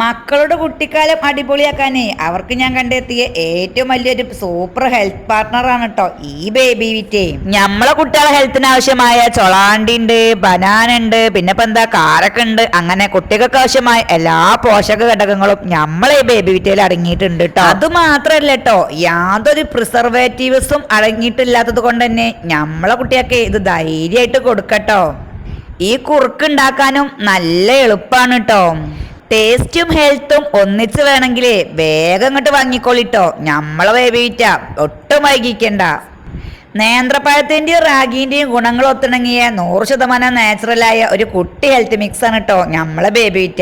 മക്കളുടെ കുട്ടിക്കാലം അടിപൊളിയാക്കാനേ അവർക്ക് ഞാൻ കണ്ടെത്തിയ ഏറ്റവും വലിയൊരു സൂപ്പർ ഹെൽത്ത് പാർട്ട്ണറാണ് കേട്ടോ ഈ ബേബി വിറ്റേ. നമ്മളെ കുട്ടികളെ ഹെൽത്തിന് ആവശ്യമായ ചൊളാണ്ടി ഉണ്ട്, ബനാന ഉണ്ട്, പിന്നെ ഇപ്പൊ എന്താ കാരക്ക ഉണ്ട്. അങ്ങനെ കുട്ടികൾക്ക് ആവശ്യമായ എല്ലാ പോഷക ഘടകങ്ങളും നമ്മളെ ഈ ബേബി വിറ്റയിൽ അടങ്ങിയിട്ടുണ്ട് കേട്ടോ. അത് മാത്രല്ല കേട്ടോ, യാതൊരു പ്രിസർവേറ്റീവ്സും അടങ്ങിയിട്ടില്ലാത്തത് കൊണ്ട് തന്നെ നമ്മളെ കുട്ടികൾക്ക് ഇത് ധൈര്യമായിട്ട് കൊടുക്കട്ടോ. ഈ കുറുക്ക് ഉണ്ടാക്കാനും നല്ല എളുപ്പമാണ് കേട്ടോ. ടേസ്റ്റും ഹെൽത്തും ഒന്നിച്ച് വേണമെങ്കിലേ വേഗം ഇങ്ങോട്ട് വാങ്ങിക്കോളിട്ടോ. നമ്മളെ ബേബിറ്റ ഒട്ടും വൈകിക്കണ്ട. നേന്ത്രപ്പഴത്തിന്റെയും റാഗിന്റെയും ഗുണങ്ങൾ ഒത്തിണങ്ങിയ 100% നാച്ചുറലായ ഒരു കുട്ടി ഹെൽത്ത് മിക്സ് ആണ് കേട്ടോ നമ്മളെ ബേബിറ്റ.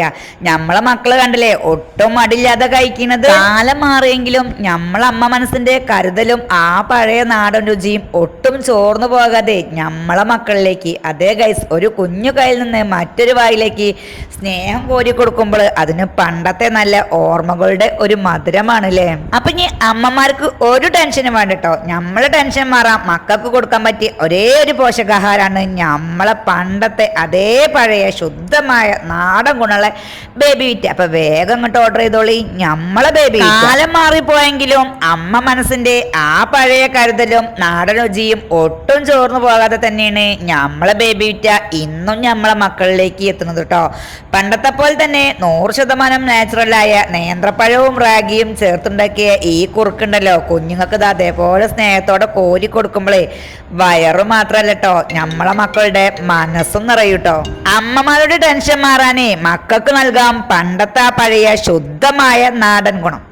നമ്മളെ മക്കള് കണ്ടില്ലേ ഒട്ടും മടില്ലാതെ കഴിക്കുന്നത്. കാലം മാറിയെങ്കിലും നമ്മളെ അമ്മ മനസ്സിന്റെ കരുതലും ആ പഴയ നാടൻ രുചിയും ഒട്ടും ചോർന്നു പോകാതെ നമ്മളെ മക്കളിലേക്ക് അതേ ഗൈസ് ഒരു കുഞ്ഞു കയ്യിൽ നിന്ന് മറ്റൊരു വായിലേക്ക് സ്നേഹം കോരി കൊടുക്കുമ്പോൾ അതിന് പണ്ടത്തെ നല്ല ഓർമ്മകളുടെ ഒരു മധുരമാണല്ലേ. അപ്പൊ ഇനി അമ്മമാർക്ക് ഒരു ടെൻഷനും വേണ്ട കേട്ടോ. നമ്മളെ ടെൻഷൻ മാറാം മക്കൾക്ക് കൊടുക്കാൻ പറ്റിയ ഒരേ ഒരു പോഷകാഹാരമാണ് നമ്മളെ പണ്ടത്തെ അതേ പഴയ ശുദ്ധമായ നാടൻ ഗുണമുള്ള ബേബി വിറ്റ്. അപ്പൊ വേഗം ഇങ്ങോട്ട് ഓർഡർ ചെയ്തോളി നമ്മളെ ബേബി. കാലം മാറിപ്പോയെങ്കിലും അമ്മ മനസ്സിന്റെ ആ പഴയ കരുതലും നാടൻ രുചിയും ഒട്ടും ചോർന്നു പോകാതെ തന്നെയാണ് നമ്മളെ ബേബി വിറ്റ ഇന്നും നമ്മളെ മക്കളിലേക്ക് എത്തുന്നത് കേട്ടോ. പണ്ടത്തെ പോലെ തന്നെ 100% നാച്ചുറലായ നേന്ത്രപ്പഴവും റാഗിയും ചേർത്തുണ്ടാക്കിയ ഈ കുറുക്കുണ്ടല്ലോ കുഞ്ഞുങ്ങൾക്ക് അതേപോലെ സ്നേഹത്തോടെ കോരി കൊടുക്കുമ്പോഴേ വയറു മാത്രല്ല കേട്ടോ നമ്മളെ മക്കളുടെ മനസ്സും നിറയൂട്ടോ. അമ്മമാരുടെ ടെൻഷൻ മാറാനേ മക്കൾക്ക് നൽകാം പണ്ടത്തെ ആ പഴയ ശുദ്ധമായ നാടൻ ഗുണം.